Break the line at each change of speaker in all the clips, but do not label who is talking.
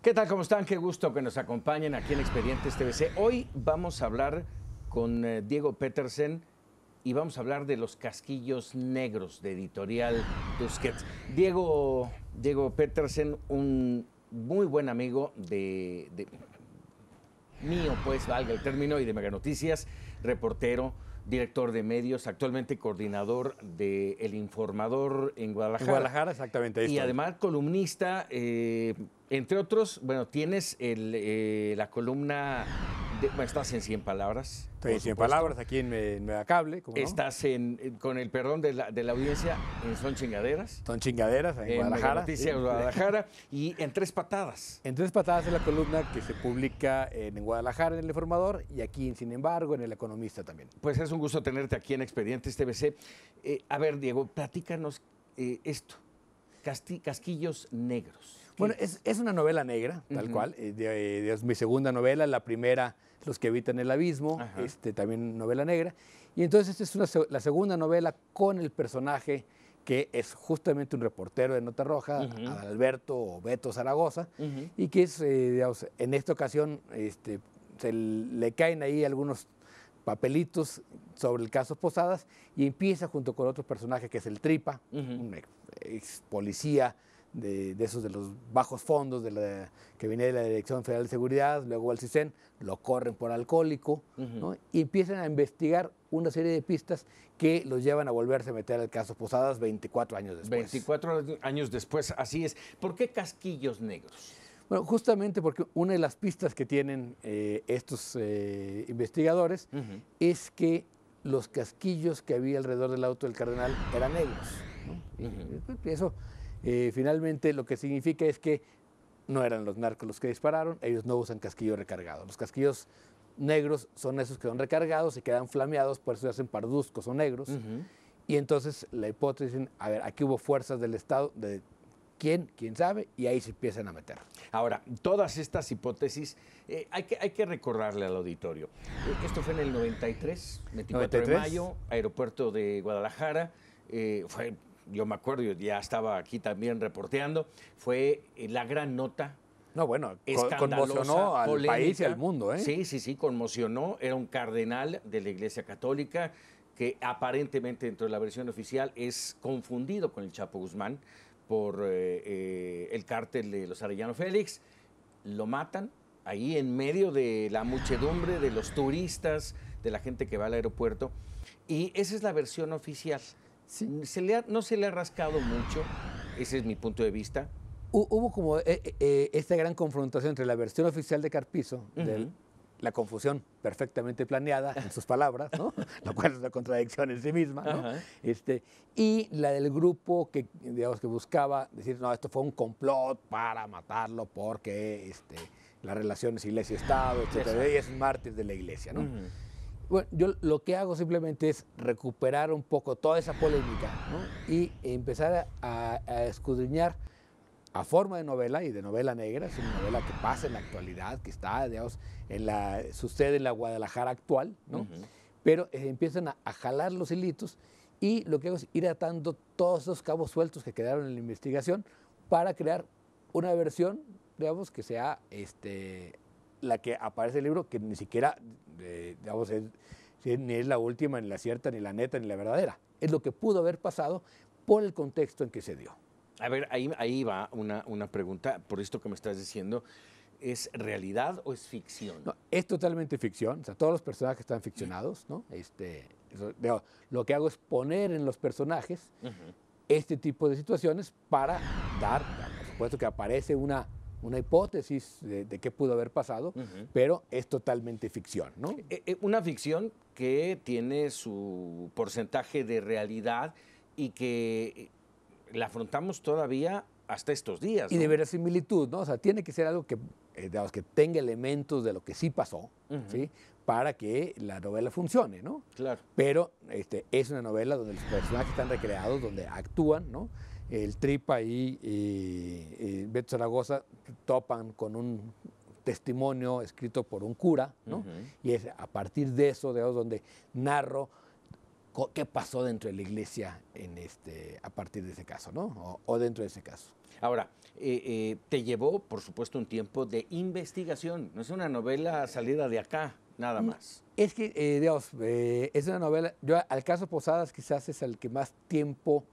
¿Qué tal? ¿Cómo están? Qué gusto que nos acompañen aquí en Expedientes TVC. Hoy vamos a hablar con Diego Petersen y vamos a hablar de los casquillos negros de Editorial Tusquets. Diego Petersen, un muy buen amigo de mío, pues, valga el término, y de Mega Noticias, reportero, director de medios, actualmente coordinador de El Informador en Guadalajara.
En Guadalajara, exactamente. Ahí
y
estoy.
además columnista, entre otros, bueno, tienes la columna, bueno, estás en 100 palabras.
Estoy en 100 palabras aquí en Megacable. ¿Cómo no?
Estás con el perdón de la audiencia, en Son Chingaderas.
Son chingaderas en Guadalajara.
Mega Noticias
Sí.
Guadalajara. Y en Tres Patadas.
En Tres Patadas es la columna que se publica en Guadalajara, en El Informador, y aquí, sin embargo, en El Economista también.
Pues es un gusto tenerte aquí en Expedientes TVC. A ver, Diego, platícanos esto. Casquillos negros.
Bueno, es una novela negra, tal cual. Es mi segunda novela, la primera, Los que habitan el abismo, también novela negra. Y entonces esta es la segunda novela con el personaje que es justamente un reportero de Nota Roja, Alberto o Beto Zaragoza, y que es, digamos, en esta ocasión se le caen ahí algunos papelitos sobre el caso Posadas y empieza junto con otro personaje que es el Tripa, un ex policía de esos de los bajos fondos que viene de la Dirección Federal de Seguridad, luego al CISEN, lo corren por alcohólico, ¿no? Y empiezan a investigar una serie de pistas que los llevan a volverse a meter al caso Posadas 24 años después.
24 años después, así es. ¿Por qué casquillos negros?
Bueno, justamente porque una de las pistas que tienen estos investigadores es que los casquillos que había alrededor del auto del cardenal eran negros, ¿no? Y eso finalmente lo que significa es que no eran los narcos los que dispararon, ellos no usan casquillo recargado. Los casquillos negros son esos que son recargados y quedan flameados, por eso se hacen parduzcos o negros. Y entonces la hipótesis, a ver, aquí hubo fuerzas del Estado, de quién sabe, y ahí se empiezan a meter.
Ahora, todas estas hipótesis, hay que recordarle al auditorio. Esto fue en el 93, 24 de mayo, aeropuerto de Guadalajara. Yo me acuerdo, yo ya estaba aquí también reporteando, fue la gran nota.
No, bueno,
escandalosa,
conmocionó al
polémica.
país y al mundo, ¿eh?
Sí, conmocionó. Era un cardenal de la Iglesia Católica que aparentemente, dentro de la versión oficial, es confundido con el Chapo Guzmán por el cártel de los Arellano Félix. Lo matan ahí en medio de la muchedumbre, de los turistas, de la gente que va al aeropuerto. Y esa es la versión oficial. Sí. No se le ha rascado mucho, ese es mi punto de vista.
Hubo como esta gran confrontación entre la versión oficial de Carpizo, la confusión perfectamente planeada en sus palabras, ¿no? Lo cual es una contradicción en sí misma, ¿no? Y la del grupo que, digamos, que buscaba decir, no, esto fue un complot para matarlo porque las relaciones Iglesia-Estado, etcétera, y es un mártir de la Iglesia, ¿no? Bueno, yo lo que hago simplemente es recuperar un poco toda esa polémica, ¿no? Y empezar a escudriñar a forma de novela y de novela negra. Es una novela que pasa en la actualidad, que está, digamos, sucede en la Guadalajara actual, ¿no? Pero empiezan a jalar los hilitos y lo que hago es ir atando todos esos cabos sueltos que quedaron en la investigación para crear una versión, digamos, que sea la que aparece en el libro, que ni siquiera, digamos, ni es la última, ni la cierta, ni la neta, ni la verdadera. Es lo que pudo haber pasado por el contexto en que se dio.
A ver, ahí va una pregunta, por esto que me estás diciendo. ¿Es realidad o es ficción?
No, es totalmente ficción. O sea, todos los personajes están ficcionados, ¿no? Lo que hago es poner en los personajes este tipo de situaciones para dar, por supuesto que aparece una hipótesis de qué pudo haber pasado, pero es totalmente ficción, ¿no?
Una ficción que tiene su porcentaje de realidad y que la afrontamos todavía hasta estos días, ¿no?
Y de verosimilitud, ¿no? O sea, tiene que ser algo que, digamos, que tenga elementos de lo que sí pasó, ¿sí? Para que la novela funcione, ¿no?
Claro.
Pero es una novela donde los personajes están recreados, donde actúan, ¿no? El Tripa y Beto Zaragoza topan con un testimonio escrito por un cura, ¿no? Y es a partir de eso, digamos, donde narro qué pasó dentro de la iglesia a partir de ese caso, ¿no? O dentro de ese caso.
Ahora, te llevó, por supuesto, un tiempo de investigación. No es una novela salida de acá, nada más.
Es que, digamos, es una novela, yo al caso Posadas quizás es el que más tiempo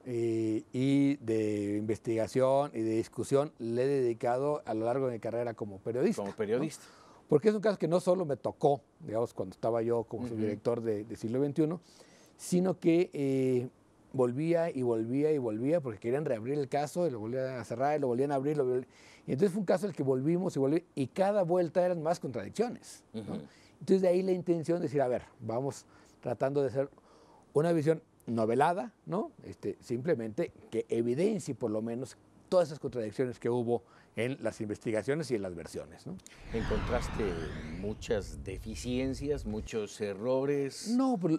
y de investigación y de discusión le he dedicado a lo largo de mi carrera como periodista.
Como periodista.
¿No? Porque es un caso que no solo me tocó, digamos, cuando estaba yo como subdirector de Siglo XXI, sino que volvía y volvía y volvía porque querían reabrir el caso y lo volvían a cerrar y lo volvían a abrir. Y entonces fue un caso en el que volvimos y volvimos y cada vuelta eran más contradicciones, ¿no? Entonces de ahí la intención de decir, a ver, vamos tratando de hacer una visión novelada, ¿no? Simplemente que evidencie por lo menos todas esas contradicciones que hubo en las investigaciones y en las versiones, ¿no?
¿Encontraste muchas deficiencias, muchos errores?
No, pero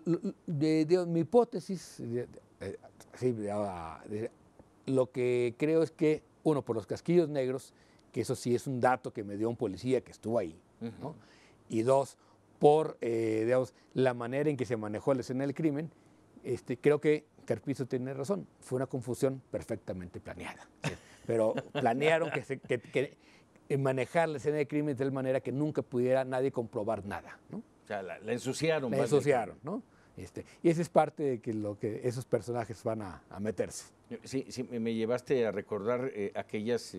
mi hipótesis, lo que creo es que, uno, por los casquillos negros, que eso sí es un dato que me dio un policía que estuvo ahí, ¿no? Y dos, por digamos, la manera en que se manejó la escena del crimen, creo que Carpizo tiene razón, fue una confusión perfectamente planeada. Pero planearon que manejar la escena del crimen de tal manera que nunca pudiera nadie comprobar nada, ¿no?
O sea, la ensuciaron.
La ensuciaron, ¿no? Y esa es parte de lo que esos personajes van a meterse.
Sí, sí, me llevaste a recordar aquellas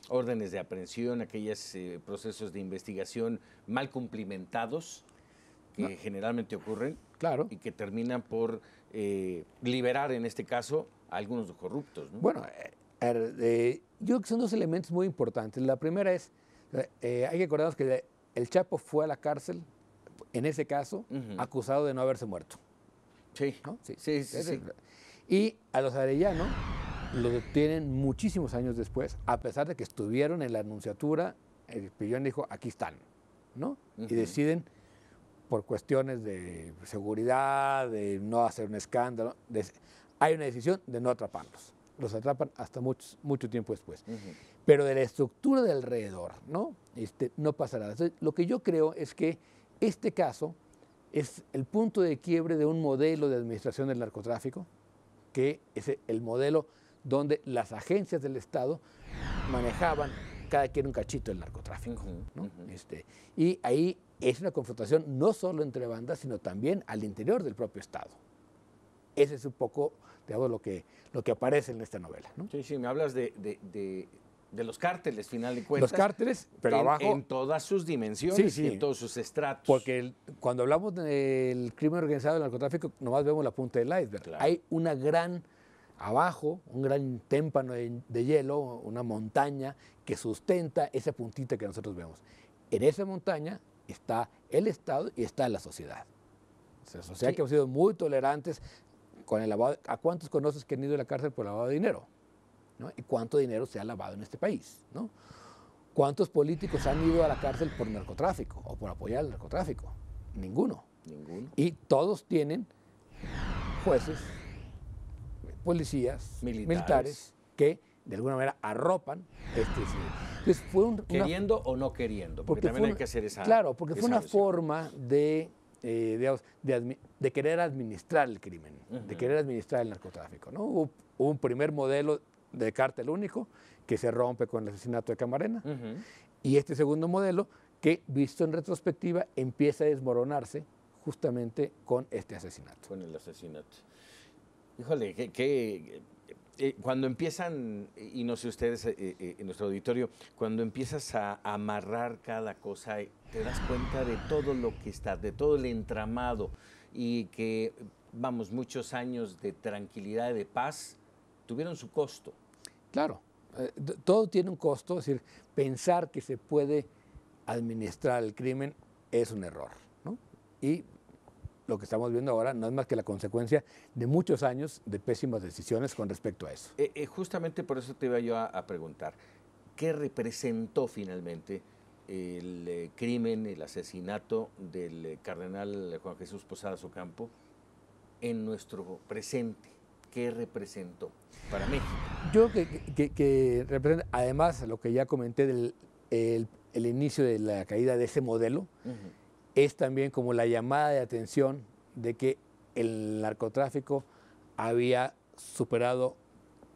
órdenes de aprehensión, aquellos procesos de investigación mal cumplimentados que generalmente ocurren,
claro,
y que terminan por liberar, en este caso, a algunos corruptos, ¿no?
Bueno, yo creo que son dos elementos muy importantes. La primera es, hay que acordarnos que el Chapo fue a la cárcel, en ese caso, acusado de no haberse muerto.
Sí,
¿no? Sí.
Sí.
Y a los Arellano lo detienen muchísimos años después, a pesar de que estuvieron en la anunciatura, el Pillón dijo, aquí están, ¿no? Y deciden, por cuestiones de seguridad, de no hacer un escándalo, hay una decisión de no atraparlos. Los atrapan hasta mucho tiempo después. Pero de la estructura de alrededor, ¿no? No pasa nada. Entonces, lo que yo creo es que este caso es el punto de quiebre de un modelo de administración del narcotráfico, que es el modelo donde las agencias del Estado manejaban cada quien un cachito del narcotráfico, ¿no? Y ahí es una confrontación no solo entre bandas, sino también al interior del propio Estado. Ese es un poco, digamos, lo que aparece en esta novela, ¿no?
Sí, sí, me hablas de los cárteles, final de cuentas.
Los cárteles, pero abajo.
En todas sus dimensiones, en todos sus estratos.
Porque cuando hablamos del crimen organizado del narcotráfico, nomás vemos la punta del iceberg. Claro. Hay una gran, abajo, un gran témpano de hielo, una montaña que sustenta esa puntita que nosotros vemos. En esa montaña está el Estado y está la sociedad. O sea, la sociedad que hemos sido muy tolerantes con el lavado. ¿A cuántos conoces que han ido a la cárcel por lavado de dinero? ¿No? ¿Y cuánto dinero se ha lavado en este país? ¿No? ¿Cuántos políticos han ido a la cárcel por narcotráfico o por apoyar el narcotráfico? Ninguno. Y todos tienen jueces, policías, militares que de alguna manera arropan Entonces
queriendo o no queriendo, porque también hay que hacer esa.
Claro, porque fue una forma de querer administrar el crimen, de querer administrar el narcotráfico, ¿no? Hubo un primer modelo de cártel único que se rompe con el asesinato de Camarena, y este segundo modelo que, visto en retrospectiva, empieza a desmoronarse justamente con este asesinato.
Con el asesinato. Híjole, cuando empiezan, y no sé ustedes en nuestro auditorio, cuando empiezas a amarrar cada cosa, te das cuenta de todo lo que está, de todo el entramado, y que, vamos, muchos años de tranquilidad y de paz tuvieron su costo.
Claro, todo tiene un costo, es decir, pensar que se puede administrar el crimen es un error, ¿no? Y lo que estamos viendo ahora no es más que la consecuencia de muchos años de pésimas decisiones con respecto a eso.
Justamente por eso te iba yo a preguntar, ¿qué representó finalmente el crimen, el asesinato del cardenal Juan Jesús Posadas Ocampo en nuestro presente? ¿Qué representó para México?
Yo creo que representa, además, lo que ya comenté del el inicio de la caída de ese modelo, es también como la llamada de atención de que el narcotráfico había superado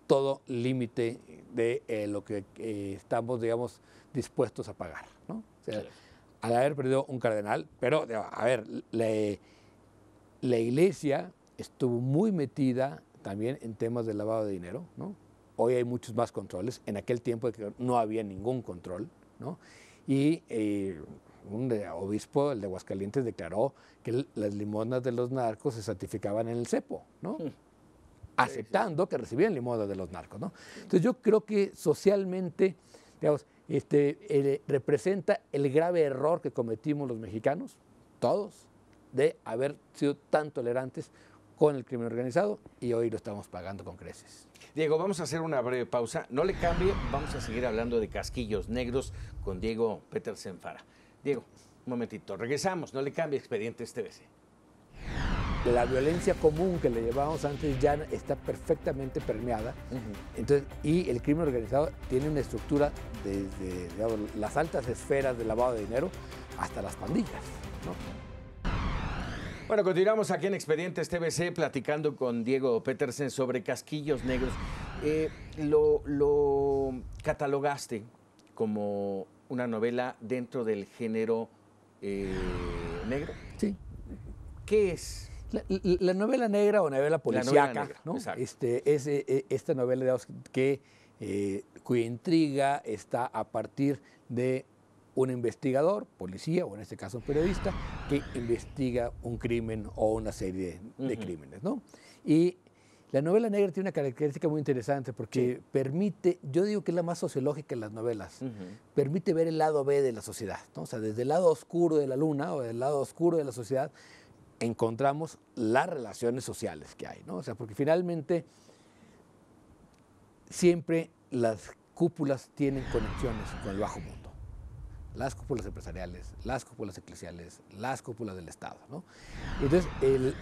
todo límite de lo que estamos, digamos, dispuestos a pagar, ¿no? O sea, sí, al haber perdido un cardenal, pero, a ver, la Iglesia estuvo muy metida también en temas de lavado de dinero, ¿no? Hoy hay muchos más controles. En aquel tiempo no había ningún control, ¿no? Y un obispo, el de Aguascalientes, declaró que las limosnas de los narcos se certificaban en el cepo, ¿no? Aceptando que recibían limosnas de los narcos, ¿no? Entonces yo creo que socialmente, digamos, representa el grave error que cometimos los mexicanos, todos, de haber sido tan tolerantes con el crimen organizado, y hoy lo estamos pagando con creces.
Diego, vamos a hacer una breve pausa. No le cambie, vamos a seguir hablando de casquillos negros con Diego Petersen Fara. Diego, un momentito, regresamos, no le cambie, Expedientes TVC.
La violencia común que le llevábamos antes ya está perfectamente permeada. Entonces, y el crimen organizado tiene una estructura desde, digamos, las altas esferas del lavado de dinero hasta las pandillas, ¿no?
Bueno, continuamos aquí en Expedientes TVC platicando con Diego Petersen sobre casquillos negros. Lo catalogaste como una novela dentro del género negro.
Sí.
¿Qué es?
La novela negra o novela policíaca, ¿no? Es esta novela, digamos, cuya intriga está a partir de un investigador, policía, o en este caso un periodista, que investiga un crimen o una serie de crímenes, ¿no? Y la novela negra tiene una característica muy interesante porque permite, yo digo que es la más sociológica en las novelas, permite ver el lado B de la sociedad, ¿no? O sea, desde el lado oscuro de la luna o del lado oscuro de la sociedad encontramos las relaciones sociales que hay, ¿no? O sea, porque finalmente siempre las cúpulas tienen conexiones con el bajo mundo. Las cúpulas empresariales, las cúpulas eclesiales, las cúpulas del Estado, ¿no? Entonces,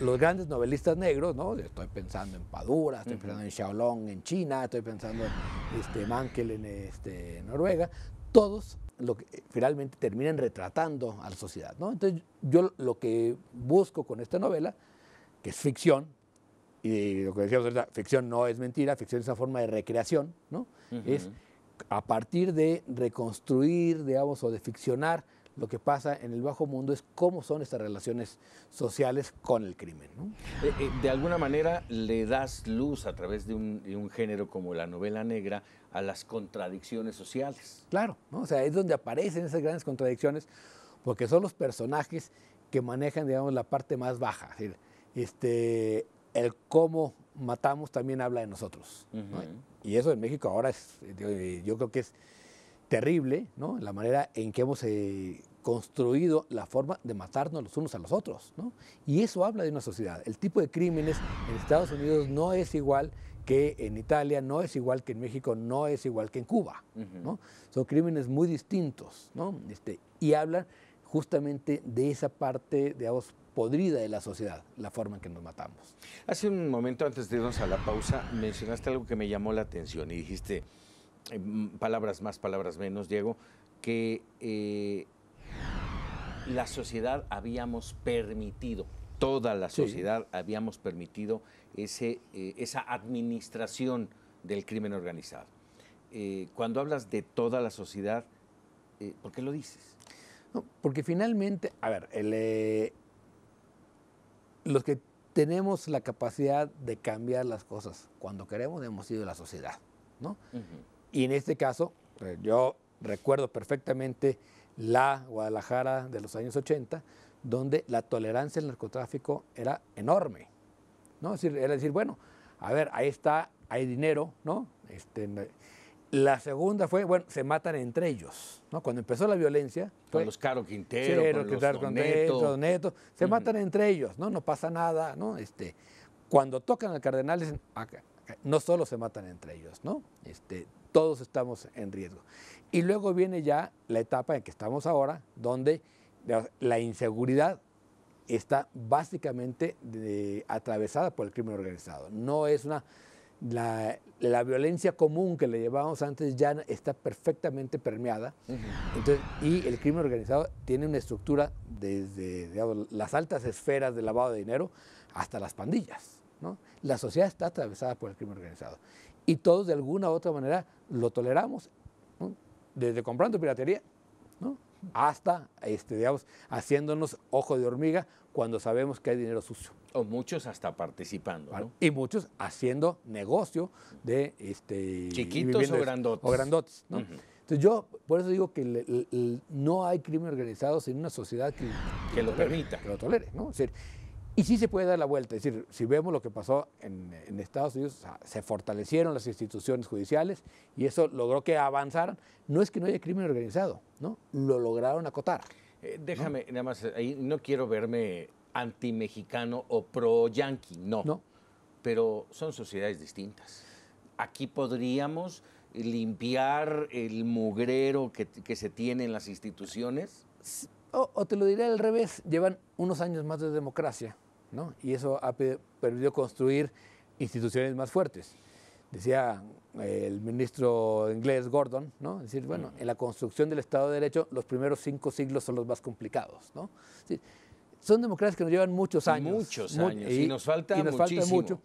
los grandes novelistas negros, ¿no? Estoy pensando en Padura, estoy pensando en Xiaolong en China, estoy pensando en Mankell en Noruega, todos finalmente terminan retratando a la sociedad, ¿no? Entonces, yo lo que busco con esta novela, que es ficción, y lo que decíamos ahorita, ficción no es mentira, ficción es una forma de recreación, ¿no? Es a partir de reconstruir, digamos, o de ficcionar lo que pasa en el bajo mundo, es cómo son estas relaciones sociales con el crimen, ¿no?
De alguna manera le das luz a través de un género como la novela negra a las contradicciones sociales.
Claro, ¿no? O sea, es donde aparecen esas grandes contradicciones, porque son los personajes que manejan, digamos, la parte más baja. Es decir, el cómo matamos también habla de nosotros, ¿no? Y eso en México ahora yo creo que es terrible, ¿no? La manera en que hemos construido la forma de matarnos los unos a los otros, ¿no? Y eso habla de una sociedad. El tipo de crímenes en Estados Unidos no es igual que en Italia, no es igual que en México, no es igual que en Cuba, ¿no? Son crímenes muy distintos, ¿no? Y hablan justamente de esa parte, digamos, podrida de la sociedad, la forma en que nos matamos.
Hace un momento, antes de irnos a la pausa, mencionaste algo que me llamó la atención y dijiste, palabras más, palabras menos, Diego, que la sociedad habíamos permitido, toda la sociedad habíamos permitido esa administración del crimen organizado. Cuando hablas de toda la sociedad, ¿por qué lo dices?
No, porque finalmente, a ver, los que tenemos la capacidad de cambiar las cosas cuando queremos hemos sido la sociedad, ¿no? Y en este caso, yo recuerdo perfectamente la Guadalajara de los años 80, donde la tolerancia al narcotráfico era enorme, ¿no? Era decir, bueno, a ver, ahí está, hay dinero, ¿no? La segunda fue, bueno, se matan entre ellos, ¿no? Cuando empezó la violencia...
Con los Caro Quintero, con los
Doneto, se matan entre ellos, ¿no? No pasa nada, ¿no? Cuando tocan al cardenal, dicen, no solo se matan entre ellos, ¿no? Todos estamos en riesgo. Y luego viene ya la etapa en que estamos ahora, donde la inseguridad está básicamente atravesada por el crimen organizado. No es una la violencia común que le llevábamos antes ya está perfectamente permeada. Entonces, y el crimen organizado tiene una estructura desde, digamos, las altas esferas del lavado de dinero hasta las pandillas, ¿no? La sociedad está atravesada por el crimen organizado y todos de alguna u otra manera lo toleramos, ¿no? Desde comprando piratería, ¿no? Hasta, digamos, haciéndonos ojo de hormiga cuando sabemos que hay dinero sucio.
O muchos hasta participando, ¿no?
Y muchos haciendo negocio de
chiquitos o grandotes.
O grandotes, ¿no? Entonces yo por eso digo que no hay crimen organizado sin una sociedad
que lo permita.
Que lo tolere, ¿no? Es decir, y sí se puede dar la vuelta. Es decir, si vemos lo que pasó en Estados Unidos, o sea, se fortalecieron las instituciones judiciales y eso logró que avanzaran. No es que no haya crimen organizado, ¿no? Lo lograron acotar.
Déjame, nada más, ahí no quiero verme anti-mexicano o pro-yanqui, no. Pero son sociedades distintas. Aquí podríamos limpiar el mugrero que se tiene en las instituciones.
O te lo diré al revés, llevan unos años más de democracia, ¿no? Y eso ha permitido construir instituciones más fuertes. Decía el ministro inglés Gordon, ¿no? Es decir, bueno, en la construcción del Estado de Derecho los primeros 5 siglos son los más complicados, ¿no? Es decir, son democracias que nos llevan muchos años.
Muchos años, y nos falta muchísimo.
Mucho,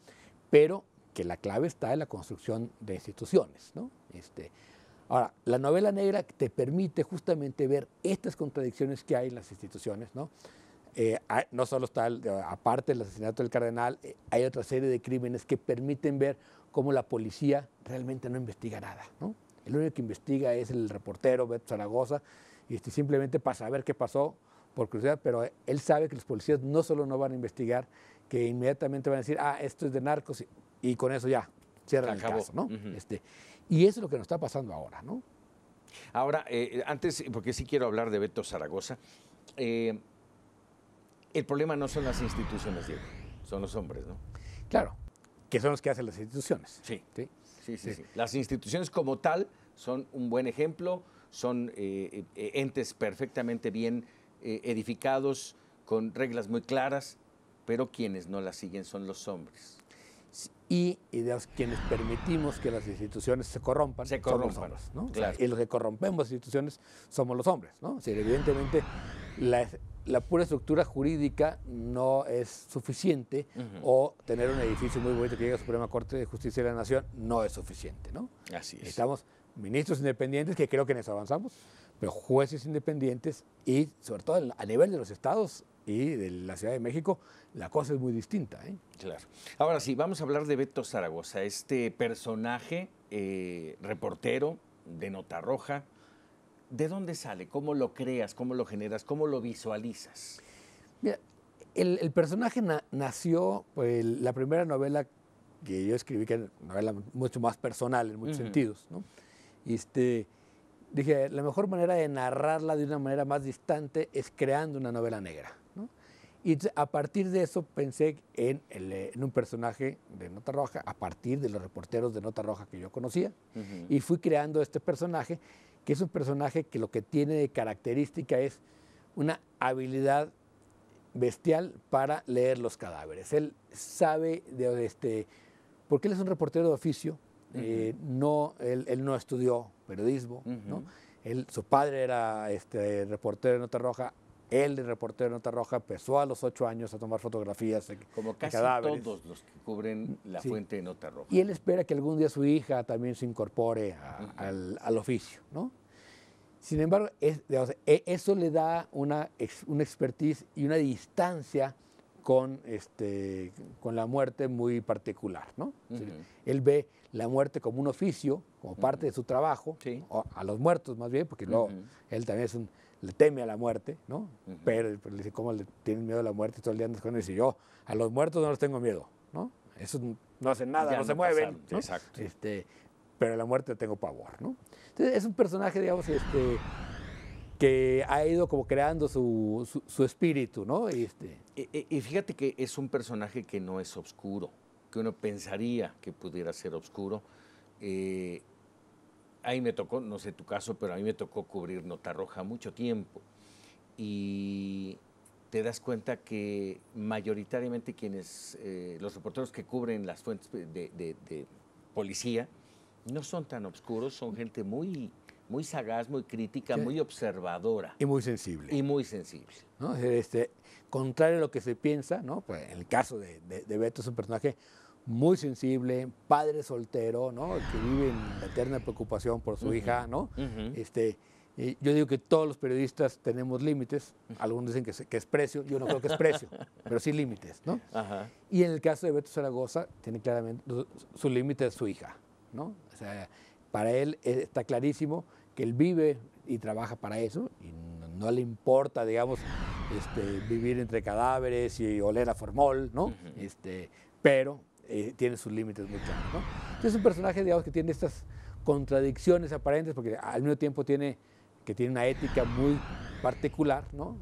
pero que la clave está en la construcción de instituciones, ¿no? Ahora, la novela negra te permite justamente ver estas contradicciones que hay en las instituciones, ¿no? No solo está, aparte del asesinato del cardenal, hay otra serie de crímenes que permiten ver cómo la policía realmente no investiga nada, ¿no? El único que investiga es el reportero Beto Zaragoza, y simplemente para saber qué pasó, por curiosidad, pero él sabe que los policías no solo no van a investigar, que inmediatamente van a decir, esto es de narcos, y con eso ya cierran el caso, ¿no? Y eso es lo que nos está pasando ahora, ¿no?
Ahora, antes, porque sí quiero hablar de Beto Zaragoza, el problema no son las instituciones, Diego, son los hombres, ¿no?
Claro, que son los que hacen las instituciones.
Sí. Las instituciones como tal son un buen ejemplo, son entes perfectamente bien edificados, con reglas muy claras, pero quienes no las siguen son los hombres.
Y digamos, quienes permitimos que las instituciones se corrompan. Somos los hombres, ¿no?
Claro.
O sea, y los que corrompemos las instituciones somos los hombres, ¿no? O sea, evidentemente la pura estructura jurídica no es suficiente, o tener un edificio muy bonito que llegue a la Suprema Corte de Justicia de la Nación no es suficiente, ¿no?
Así es.
Necesitamos ministros independientes, que creo que en eso avanzamos, pero jueces independientes y sobre todo a nivel de los estados y de la Ciudad de México, la cosa es muy distinta, ¿eh?
Claro. Ahora sí, vamos a hablar de Beto Zaragoza, este personaje, reportero de Nota Roja. ¿De dónde sale? ¿Cómo lo creas? ¿Cómo lo generas? ¿Cómo lo visualizas?
Mira, el personaje nació, pues, la primera novela que yo escribí, que era una novela mucho más personal en muchos sentidos, ¿no? Dije, la mejor manera de narrarla de una manera más distante es creando una novela negra, ¿no? Y a partir de eso pensé en un personaje de Nota Roja, a partir de los reporteros de Nota Roja que yo conocía, y fui creando este personaje, que es un personaje que lo que tiene de característica es una habilidad bestial para leer los cadáveres. Él sabe, porque él es un reportero de oficio, él no estudió periodismo, ¿no? Su padre era reportero de Nota Roja. Él, de reportero de Nota Roja, empezó a los 8 años a tomar fotografías
como casi
cadáveres.
Todos los que cubren la fuente de Nota Roja.
Y él espera que algún día su hija también se incorpore al oficio, ¿no? Sin embargo, eso le da una expertise y una distancia con la muerte muy particular, ¿no? Él ve la muerte como un oficio, como parte de su trabajo, o a los muertos más bien, porque luego él también le teme a la muerte, ¿no? Pero le dice, ¿cómo le tienen miedo a la muerte? Todo el día andas con él. Y dice, yo a los muertos no les tengo miedo, ¿no? Esos no hacen nada, no se mueven, ¿no?
Exacto.
Pero a la muerte tengo pavor, ¿no? Entonces es un personaje, digamos, que ha ido como creando su espíritu, ¿no?
Y fíjate que es un personaje que no es oscuro, que uno pensaría que pudiera ser oscuro. Ahí me tocó, no sé tu caso, pero a mí me tocó cubrir Nota Roja mucho tiempo. Y te das cuenta que mayoritariamente los reporteros que cubren las fuentes policía, no son tan oscuros, son gente muy, muy sagaz, muy crítica,
Sí.
muy observadora.
Y muy sensible.
Y muy sensible.
¿No? Contrario a lo que se piensa, ¿no? Pues en el caso de Beto es un personaje muy sensible, padre soltero, ¿no? Que vive en la eterna preocupación por su hija, ¿no? Y yo digo que todos los periodistas tenemos límites, algunos dicen que es precio, yo no creo que es precio, pero sí límites, ¿no?
Ajá.
Y en el caso de Beto Zaragoza, tiene claramente su límite es su hija, ¿no? O sea, para él está clarísimo que él vive y trabaja para eso y no le importa, digamos, vivir entre cadáveres y oler a formol, ¿no? Pero tiene sus límites muy claros, ¿no? Entonces es un personaje, digamos, que tiene estas contradicciones aparentes porque al mismo tiempo tiene una ética muy particular, ¿no?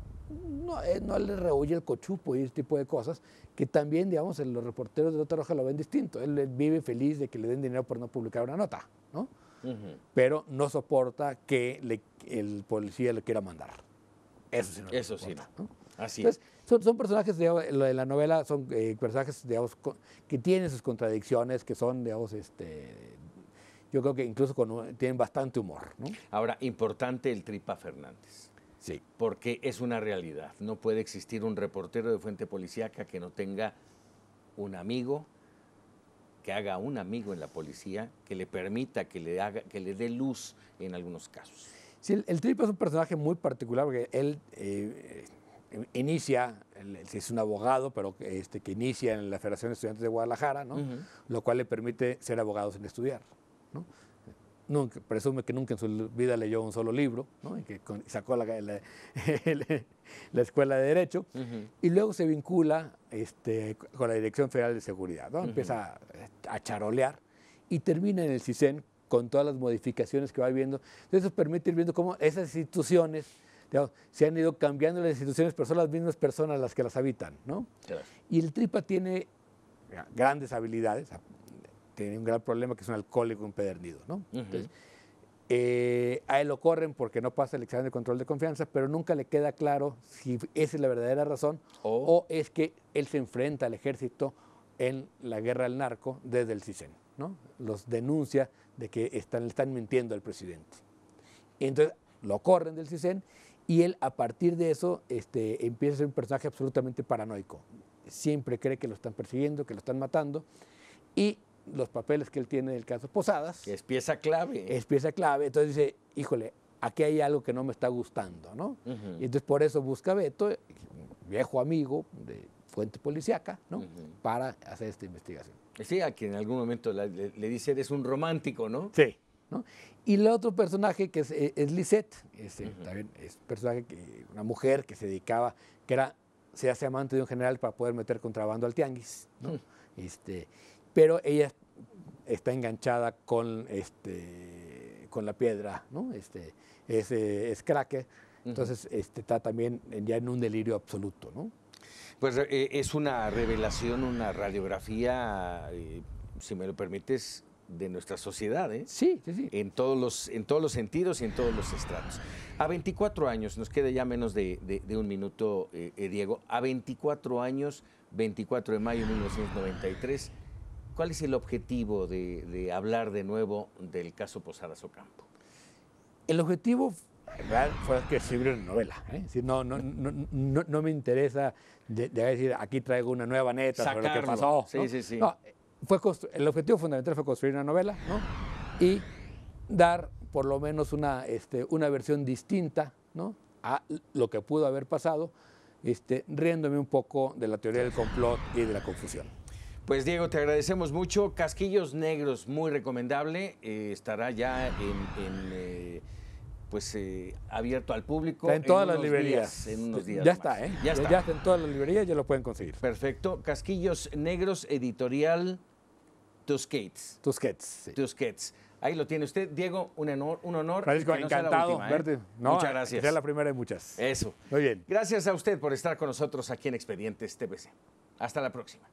No le rehuye el cochupo y ese tipo de cosas, que también, digamos, los reporteros de Nota Roja lo ven distinto. Él vive feliz de que le den dinero por no publicar una nota, ¿no? Pero no soporta que el policía le quiera mandar. Eso sí no.
Eso sí no.
¿No?
Así
Entonces, son personajes, digamos, lo de la novela son personajes, digamos, que tienen sus contradicciones, que son, digamos, yo creo que incluso tienen bastante humor, ¿no?
Ahora, importante el Tripa Fernández.
Sí.
Porque es una realidad. No puede existir un reportero de fuente policíaca que no tenga un amigo, que haga un amigo en la policía, que le permita, que le dé luz en algunos casos.
Sí, el Tripa es un personaje muy particular porque él inicia, es un abogado, pero que inicia en la Federación de Estudiantes de Guadalajara, ¿no? Lo cual le permite ser abogado sin estudiar, ¿no? Presume que nunca en su vida leyó un solo libro, ¿no? Y que sacó la escuela de Derecho, y luego se vincula con la Dirección Federal de Seguridad, ¿no? Empieza a charolear y termina en el CISEN con todas las modificaciones que va viendo. Entonces eso permite ir viendo cómo esas instituciones, digamos, se han ido cambiando las instituciones, pero son las mismas personas las que las habitan, ¿no?
Claro.
Y el Tripa tiene grandes habilidades, tiene un gran problema que es un alcohólico empedernido, ¿no? Entonces, a él lo corren porque no pasa el examen de control de confianza, pero nunca le queda claro si esa es la verdadera razón o es que él se enfrenta al ejército en la guerra al narco desde el CISEN, ¿no? Los denuncia de que le están mintiendo al presidente. Entonces lo corren del CISEN y él a partir de eso empieza a ser un personaje absolutamente paranoico. Siempre cree que lo están persiguiendo, que lo están matando, y los papeles que él tiene del caso Posadas.
Que es pieza clave.
Es pieza clave. Entonces dice, híjole, aquí hay algo que no me está gustando, ¿no? Y entonces por eso busca a Beto, viejo amigo de fuente policíaca, ¿no? Para hacer esta investigación.
Sí, a quien en algún momento le dice, eres un romántico, ¿no?
Sí. ¿No? Y el otro personaje que es Lisette, también es un personaje, una mujer que se dedicaba, se hace amante de un general para poder meter contrabando al tianguis, ¿no? Pero ella está enganchada con la piedra, ¿no? Es cracker, entonces está también ya en un delirio absoluto, ¿no?
Pues es una revelación, una radiografía, si me lo permites, de nuestra sociedad, ¿eh?
Sí, sí, sí.
En todos los sentidos y en todos los estratos. A 24 años, nos queda ya menos de un minuto, Diego, a 24 años, 24 de mayo de 1993, ¿cuál es el objetivo de hablar de nuevo del caso Posadas Ocampo?
El objetivo fue que escribir una novela, ¿eh? Es decir, no me interesa de decir, aquí traigo una nueva neta sobre lo que pasó, ¿no?
Sí.
No, el objetivo fundamental fue construir una novela, ¿no? Y dar por lo menos una versión distinta, ¿no? A lo que pudo haber pasado, riéndome un poco de la teoría del complot y de la confusión.
Pues Diego, te agradecemos mucho. Casquillos Negros, muy recomendable. Estará ya abierto al público.
Está en todas las librerías.
En unos días
ya
más.
está, ¿eh?
Ya está.
Ya está en todas las librerías, ya lo pueden conseguir.
Perfecto. Casquillos Negros, editorial Tusquets.
Tusquets, sí.
Tusquets. Ahí lo tiene usted. Diego, un honor.
Francisco,
que no sea la
encantado
última,
verte.
No, muchas gracias.
Que sea la primera de muchas.
Eso.
Muy bien.
Gracias a usted por estar con nosotros aquí en Expedientes TVC. Hasta la próxima.